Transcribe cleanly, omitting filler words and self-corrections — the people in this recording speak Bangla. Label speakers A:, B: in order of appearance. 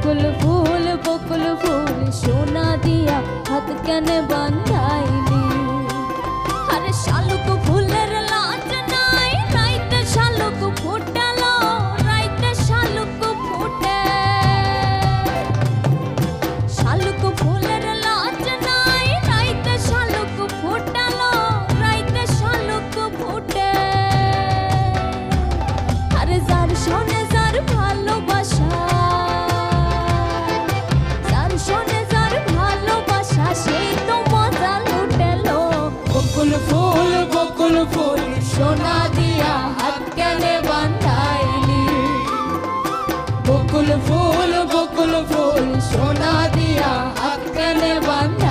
A: বকুল ফুল সোনা দিয়া হাত কেন বান্ধাইলি? আরে শালুক ফুলের লাজ নাই, রাইতে শালুক ফুটালো, রাইতে শালুক ফুটে। শালুক ফুলের লাজ নাই, রাইতে শালুক ফুটালো, রাইতে শালুক ফুটে। আরে যার শোনে যার ভালোবাসা, যার শোনে যার ভালোবাসা, সেই তো মজা লুটেলো। বকুল ফুল সোনা দিয়া হাত কেনে বান্ধাইলি? বকুল ফুল সোনা দিয়া হাত কেনে বান্ধাইলি?